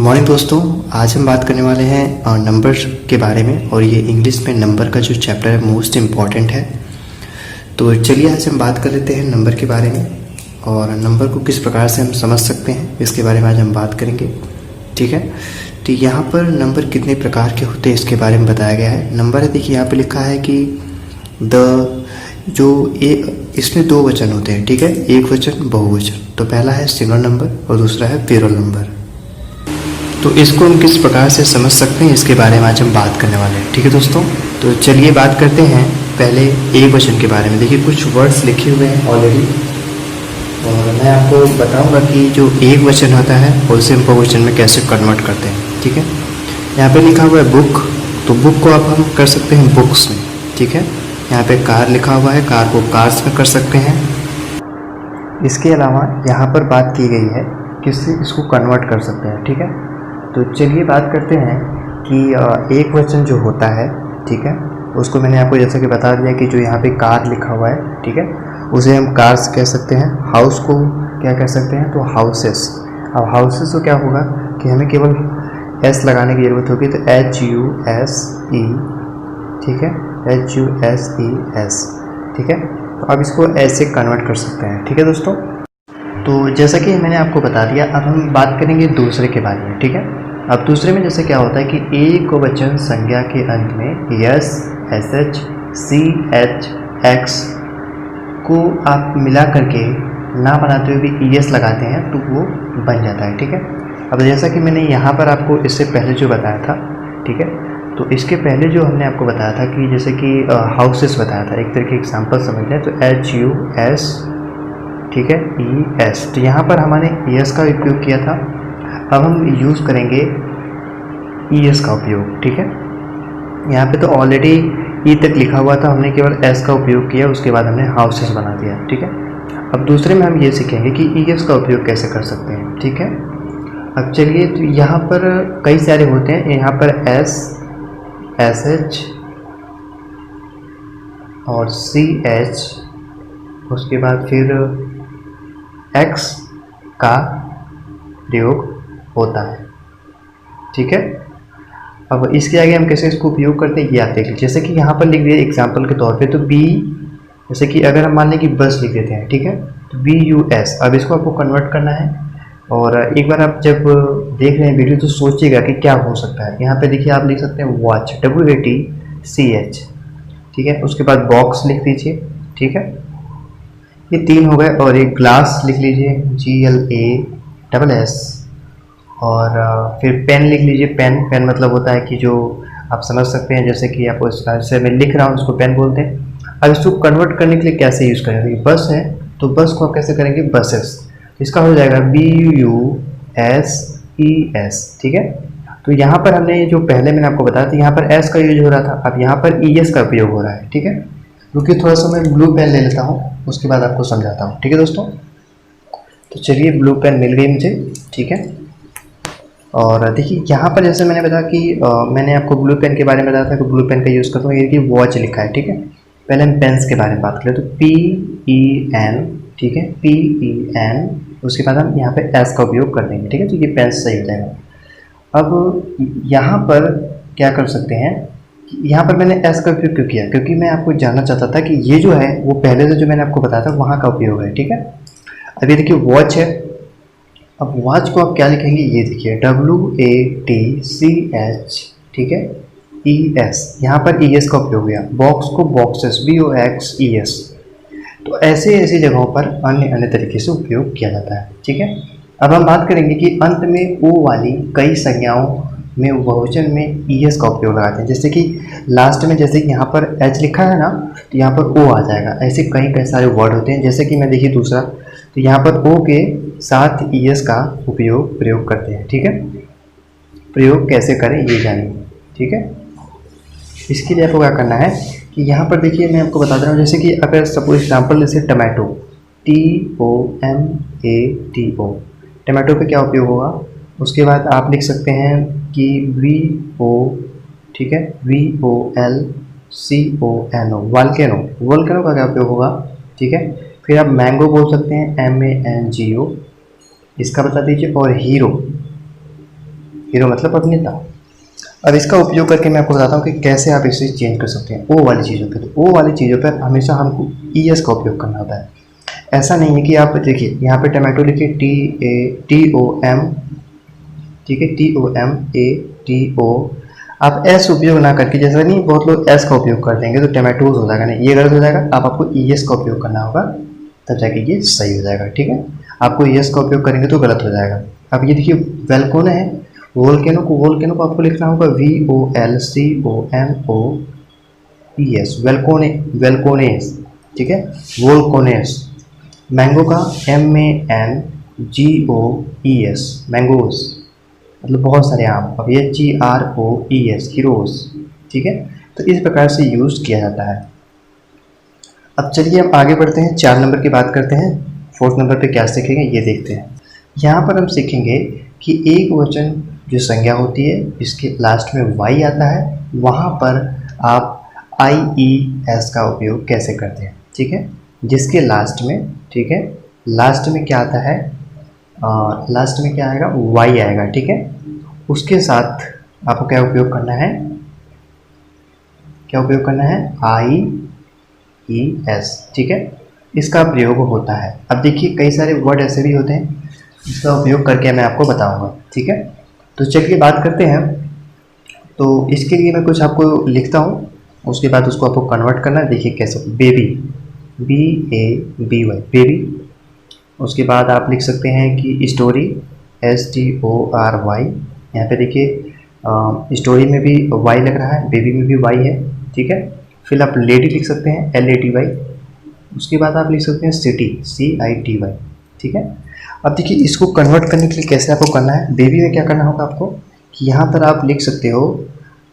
Morning दोस्तों, आज हम बात करने वाले हैं नंबर के बारे में। और ये इंग्लिश में नंबर का जो चैप्टर है मोस्ट इम्पॉर्टेंट है। तो चलिए आज हम बात कर लेते हैं नंबर के बारे में, और नंबर को किस प्रकार से हम समझ सकते हैं इसके बारे में आज हम बात करेंगे। ठीक है, तो यहाँ पर नंबर कितने प्रकार के होते हैं इसके बारे में बताया गया है। नंबर है, देखिए यहाँ पे लिखा है कि इसमें दो वचन होते हैं। ठीक है, एक वचन बहुवचन। तो पहला है सिंगल नंबर और दूसरा है प्लूरल नंबर। तो इसको हम किस प्रकार से समझ सकते हैं इसके बारे में आज हम बात करने वाले हैं। ठीक है दोस्तों, तो चलिए बात करते हैं पहले एक वचन के बारे में। देखिए कुछ वर्ड्स लिखे हुए हैं ऑलरेडी, और मैं आपको बताऊंगा कि जो एक वचन होता है उसे हम बहुवचन में कैसे कन्वर्ट करते हैं। ठीक है, यहाँ पे लिखा हुआ है बुक, तो बुक को अब हम कर सकते हैं बुक्स में। ठीक है, यहाँ पे कार लिखा हुआ है, कार को कार्स में कर सकते हैं। इसके अलावा यहाँ पर बात की गई है किससे इसको कन्वर्ट कर सकते हैं। ठीक है, तो चलिए बात करते हैं कि एक वचन जो होता है, ठीक है, उसको मैंने आपको जैसा कि बता दिया कि जो यहाँ पे कार लिखा हुआ है, ठीक है, उसे हम कार्स कह सकते हैं। हाउस को क्या कह सकते हैं, तो हाउसेस। अब हाउसेस को क्या होगा कि हमें केवल एस लगाने की ज़रूरत होगी, तो HUSE, ठीक है, HUSES, ठीक है। तो अब इसको ऐसे कन्वर्ट कर सकते हैं। ठीक है दोस्तों, तो जैसा कि मैंने आपको बता दिया, अब हम बात करेंगे दूसरे के बारे में। ठीक है, अब दूसरे में जैसे क्या होता है कि एक वचन संज्ञा के अंत में यस, SH, CH, X को आप मिला करके ना बनाते हुए भी ES लगाते हैं तो वो बन जाता है। ठीक है, अब जैसा कि मैंने यहाँ पर आपको इससे पहले जो बताया था, ठीक है, तो इसके पहले जो हमने आपको बताया था कि जैसे कि हाउसेस बताया था, एक तरह के एग्जाम्पल समझ लें, तो HUS, ठीक है, ES। तो यहाँ पर हमने ES का उपयोग किया था, अब हम यूज़ करेंगे ES का उपयोग। ठीक है, यहाँ पे तो ऑलरेडी E तक लिखा हुआ था, हमने केवल S का उपयोग किया, उसके बाद हमने हाउसेस बना दिया। ठीक है, अब दूसरे में हम ये सीखेंगे कि ES का उपयोग कैसे कर सकते हैं। ठीक है, अब चलिए, तो यहाँ पर कई सारे होते हैं। यहाँ पर S, SH और CH, उसके बाद फिर X का प्रयोग होता है। ठीक है, अब इसके आगे हम कैसे इसको उपयोग करते हैं ये आप देख लीजिए। जैसे कि यहाँ पर लिख दिए एग्जाम्पल के तौर पे, तो B, जैसे कि अगर हम मान लें कि बस लिख देते हैं, ठीक है, तो BUS। अब इसको आपको कन्वर्ट करना है, और एक बार आप जब देख रहे हैं वीडियो तो सोचिएगा कि क्या हो सकता है। यहाँ पे देखिए आप लिख सकते हैं वॉच, WATCH, ठीक है, उसके बाद बॉक्स लिख दीजिए। ठीक है, ये तीन हो गए, और एक ग्लास लिख लीजिए, GLASS, और फिर पेन लिख लीजिए। पेन मतलब होता है कि जो आप समझ सकते हैं, जैसे कि आपको इससे मैं लिख रहा हूँ, उसको पेन बोलते हैं। अब इसको कन्वर्ट करने के लिए कैसे यूज़ करेंगे, बस है तो बस को आप कैसे करेंगे, बसेस। इसका हो जाएगा BUSES। ठीक है, तो यहाँ पर हमने जो पहले मैंने आपको बताया था, यहाँ पर S का यूज हो रहा था, अब यहाँ पर ES का उपयोग हो रहा है। ठीक है, क्योंकि थोड़ा सा मैं ब्लू पेन ले लेता हूँ, उसके बाद आपको समझाता हूँ। ठीक है दोस्तों, तो चलिए, ब्लू पेन मिल गई मुझे। ठीक है, और देखिए यहाँ पर जैसे मैंने बताया कि मैंने आपको ब्लू पेन के बारे में बताया था कि ब्लू पेन का यूज़ करता हूँ। ये कि वॉच लिखा है। ठीक है, पहले हम पेन्स के बारे में बात करें, तो PEN, ठीक है, PEN, उसके बाद हम यहाँ पे S का उपयोग कर देंगे। ठीक है, तो ये पेन्स सही हो जाएगा। अब यहाँ पर क्या कर सकते हैं, यहाँ पर मैंने S का उपयोग क्यों किया, क्योंकि मैं आपको जानना चाहता था कि ये जो है वो पहले से जो मैंने आपको बताया था वहाँ का उपयोग है। ठीक है, अभी देखिए वॉच है, अब वॉच को आप क्या लिखेंगे, ये देखिए WATCH, ठीक है, ES, यहाँ पर ES का उपयोग हुआ। बॉक्स को बॉक्सेस, BOXES। तो ऐसे ऐसी जगहों पर अन्य तरीके से उपयोग किया जाता है। ठीक है, अब हम बात करेंगे कि अंत में O वाली कई संज्ञाओं में बहुवचन में ES का उपयोग लगाते हैं। जैसे कि लास्ट में, जैसे कि यहाँ पर H लिखा है ना, तो यहाँ पर O आ जाएगा। ऐसे कई सारे वर्ड होते हैं। जैसे कि मैं देखिए दूसरा, तो यहाँ पर O के साथ ES का प्रयोग करते हैं। ठीक है, प्रयोग कैसे करें ये जानिए। ठीक है, इसके लिए आपको क्या करना है कि यहाँ पर देखिए मैं आपको बता दे रहा हूँ, जैसे कि अगर सपोज एग्जाम्पल जैसे टमाटो, TOMATO, टमाटो का क्या उपयोग होगा। उसके बाद आप लिख सकते हैं कि VO, ठीक है, VOLCONO, वोल्केनो का क्या उपयोग होगा। ठीक है, फिर आप मैंगो बोल सकते हैं, MANGO, इसका बता दीजिए। और हीरो, हीरो मतलब अभिनेता। अब इसका उपयोग करके मैं आपको बताता हूँ कि कैसे आप इसे चेंज कर सकते हैं ओ वाली चीज़ों पे। तो ओ वाली चीज़ों पर हमेशा हमको ES का उपयोग करना होता है। ऐसा नहीं है कि आप देखिए यहाँ पे टमाटो लिखिए TOM, ठीक है, TOMATO। आप एस उपयोग ना करके, जैसा नहीं बहुत लोग एस का उपयोग कर देंगे तो टमाटोज हो जाएगा, नहीं ये गलत हो जाएगा। आप आपको ES का उपयोग करना होगा तब जाके ये सही हो जाएगा, ठीक है। आपको ES का उपयोग करेंगे तो गलत हो जाएगा। अब ये देखिए वेलकोने है, वोल्केनो को आपको लिखना होगा VOLCONOES, वेलकोनेस, ठीक है, वोल्कोनेस। मैंगो का MANGOES, मैंगोस, मतलब बहुत सारे आम। अब ये HEROES, हीरोज, ठीक है। तो इस प्रकार से यूज किया जाता है। अब चलिए हम आगे बढ़ते हैं, 4 नंबर की बात करते हैं। 4th नंबर पे क्या सीखेंगे ये देखते हैं। यहाँ पर हम सीखेंगे कि एक वचन जो संज्ञा होती है जिसके लास्ट में Y आता है, वहाँ पर आप IES का उपयोग कैसे करते हैं, ठीक है। जिसके लास्ट में, ठीक है, लास्ट में क्या आता है, लास्ट में क्या आएगा, Y आएगा, ठीक है। उसके साथ आपको क्या उपयोग करना है, IES, ठीक है। इसका प्रयोग होता है। अब देखिए कई सारे वर्ड ऐसे भी होते हैं जिसका उपयोग करके मैं आपको बताऊंगा, ठीक है। तो चलिए बात करते हैं। तो इसके लिए मैं कुछ आपको लिखता हूँ, उसके बाद उसको आपको कन्वर्ट करना है। देखिए कैसे, बेबी, BABY, बेबी। उसके बाद आप लिख सकते हैं कि स्टोरी, STORY। यहाँ पे देखिए स्टोरी में भी Y लग रहा है, बेबी में भी Y है, ठीक है। फिर आप लेडी लिख सकते हैं, LADY। उसके बाद आप लिख सकते हैं सिटी, CITY, ठीक है। अब देखिए इसको कन्वर्ट करने के लिए कैसे आपको करना है। बेबी में क्या करना होगा आपको कि यहाँ पर आप लिख सकते हो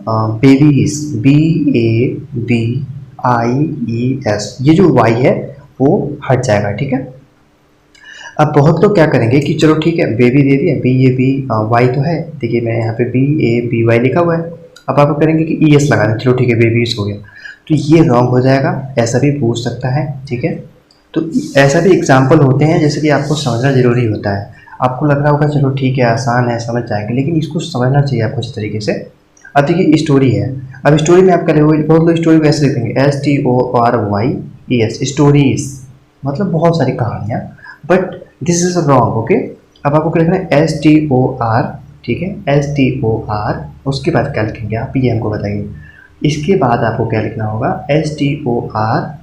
बेबीज, BABIES। ये जो Y है वो हट जाएगा, ठीक है। अब बहुत लोग क्या करेंगे कि चलो ठीक है बेबी दे दिया, BABY तो है, देखिए मैं यहाँ पे BABY लिखा हुआ है। अब आप करेंगे कि ES लगा दें, चलो ठीक है बेबीज हो गया, तो ये रॉन्ग हो जाएगा। ऐसा भी पूछ सकता है, ठीक है। तो ऐसा भी एग्जाम्पल होते हैं, जैसे कि आपको समझना ज़रूरी होता है। आपको लग रहा होगा चलो ठीक है आसान है समझ जाएंगे, लेकिन इसको समझना चाहिए आपको इस तरीके से। अब देखिए स्टोरी है, अब स्टोरी में आप क्या लिखोगे, बहुत लोग स्टोरी को ऐसे लिखेंगे STORYES, स्टोरीज, मतलब बहुत सारी कहानियाँ, but this is wrong, okay. अब आपको क्या लिखना है STOR, ठीक है, STOR। उसके बाद क्या लिखेंगे आप, ये हमको बताइए। इसके बाद आपको क्या लिखना होगा, STORIES,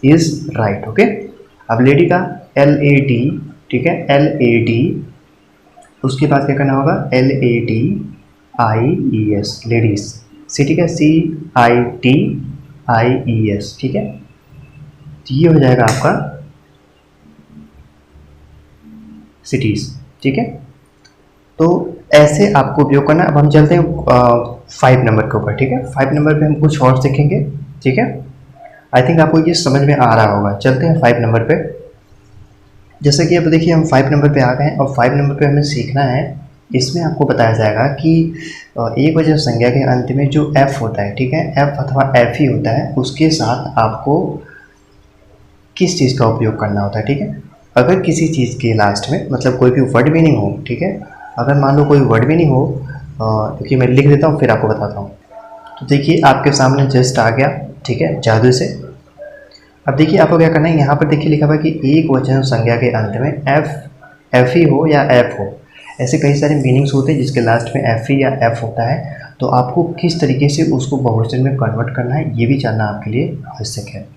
इज राइट, ओके। अब लेडी का LAD, ठीक है, LAD। उसके बाद क्या करना होगा, LADIES, लेडीज, सिटी का CITIES, ठीक है। तो ये हो जाएगा आपका सिटीज, ठीक है। तो ऐसे आपको उपयोग करना। अब हम चलते हैं 5 नंबर के ऊपर, ठीक है। 5 नंबर पे हम कुछ और सीखेंगे, ठीक है। आई थिंक आपको ये समझ में आ रहा होगा। चलते हैं 5 नंबर पे। जैसे कि अब देखिए हम 5 नंबर पे आ गए हैं और 5 नंबर पे हमें सीखना है। इसमें आपको बताया जाएगा कि एक वचन संज्ञा के अंत में जो F होता है, ठीक है, F अथवा FE होता है, उसके साथ आपको किस चीज़ का उपयोग करना होता है, ठीक है। अगर किसी चीज़ के लास्ट में मतलब कोई भी वर्ड भी नहीं हो, ठीक है, अगर मान लो कोई वर्ड भी नहीं हो, क्योंकि मैं लिख देता हूँ फिर आपको बताता हूँ। तो देखिए आपके सामने जस्ट आ गया, ठीक है, जादू से। अब देखिए आपको क्या करना है, यहाँ पर देखिए लिखा हुआ है कि एक वचन संज्ञा के अंत में FE हो या F हो। ऐसे कई सारे मीनिंग्स होते हैं जिसके लास्ट में FE या F होता है। तो आपको किस तरीके से उसको बहुवचन में कन्वर्ट करना है ये भी जानना आपके लिए आवश्यक है।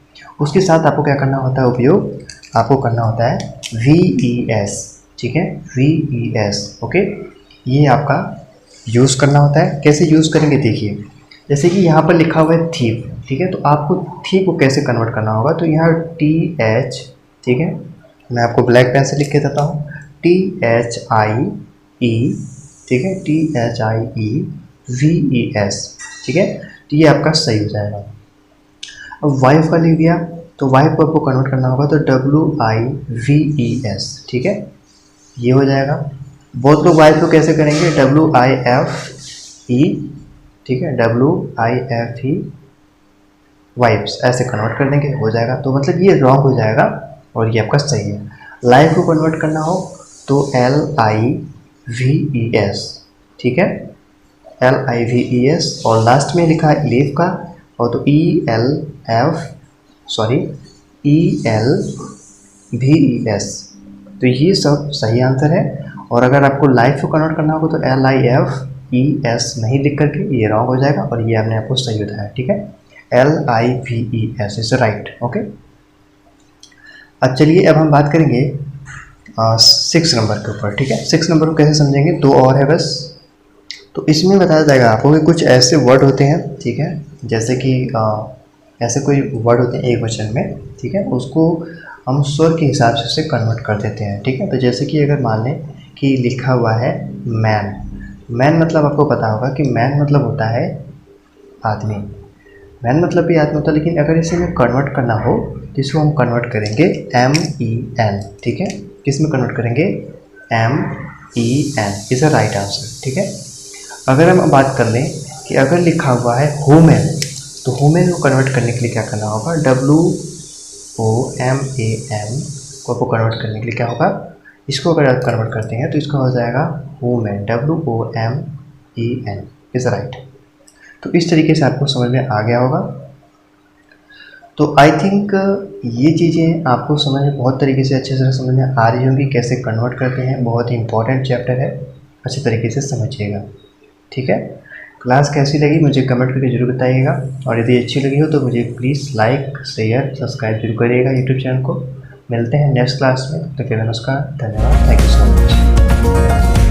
उसके साथ आपको क्या करना होता है, उपयोग आपको करना होता है VES, ठीक है, VES, ओके। ये आपका यूज़ करना होता है। कैसे यूज़ करेंगे देखिए, जैसे कि यहाँ पर लिखा हुआ है थीप, ठीक है, तो आपको थीप को कैसे कन्वर्ट करना होगा। तो यहाँ TH, ठीक है, मैं आपको ब्लैक पेन से लिख के देता हूँ, THIE, ठीक है, THIEVES, ठीक है। तो ये आपका सही हो जाएगा। अब वाइफ का लिख दिया तो वाइफ को आपको कन्वर्ट करना होगा तो WIVES, ठीक है, ये हो जाएगा। बहुत लोग वाइफ को कैसे करेंगे, WIFE, ठीक है, WIFE, वाइफ्स, ऐसे कन्वर्ट कर देंगे, हो जाएगा। तो मतलब ये रॉन्ग हो जाएगा और ये आपका सही है। लाइफ को कन्वर्ट करना हो तो LIFE, LIVES, ठीक है, LIVES, और लास्ट में लिखा है लीव का, और तो ELVES, तो ये सब सही आंसर है। और अगर आपको लाइफ को कन्वर्ट करना होगा तो LIFES नहीं लिख करके ये रॉन्ग हो जाएगा, और ये आपने आपको सही बताया, ठीक है, LIVES इज राइट। ओके, अब चलिए अब हम बात करेंगे 6 नंबर के ऊपर, ठीक है। 6 नंबर को कैसे समझेंगे, 2 और है बस। तो इसमें बताया जाएगा आपको कि कुछ ऐसे वर्ड होते हैं, ठीक है, जैसे कि ऐसे कोई वर्ड होते हैं एक वचन में, ठीक है, उसको हम स्वर के हिसाब से उसे कन्वर्ट कर देते हैं, ठीक है। तो जैसे कि अगर मान लें कि लिखा हुआ है मैन, मैन मतलब आपको पता होगा कि मैन मतलब होता है आदमी, मैन मतलब भी आदमी होता है, लेकिन अगर इसे में कन्वर्ट करना हो तो इसको हम कन्वर्ट करेंगे MEN, ठीक है, किस में कन्वर्ट करेंगे, MEN is a right answer, ठीक है। अगर हम बात कर लें कि अगर लिखा हुआ है वुमेन, तो वुमेन को कन्वर्ट करने के लिए क्या करना होगा, WOMAN को आपको कन्वर्ट करने के लिए क्या होगा, इसको अगर आप कन्वर्ट करते हैं तो इसका हो जाएगा वुमेन, WOMEN इज़ राइट। तो इस तरीके से आपको समझ में आ गया होगा। तो आई थिंक ये चीज़ें आपको समझ में बहुत तरीके से अच्छे से समझ में आ रही होंगी, कैसे कन्वर्ट करते हैं, बहुत ही इंपॉर्टेंट चैप्टर है, अच्छे तरीके से समझिएगा, ठीक है। क्लास कैसी लगी मुझे कमेंट करके जरूर बताइएगा, और यदि अच्छी लगी हो तो मुझे प्लीज़ लाइक शेयर सब्सक्राइब जरूर करिएगा यूट्यूब चैनल को। मिलते हैं नेक्स्ट क्लास में, तो फिर नमस्कार, धन्यवाद, थैंक यू सो मच।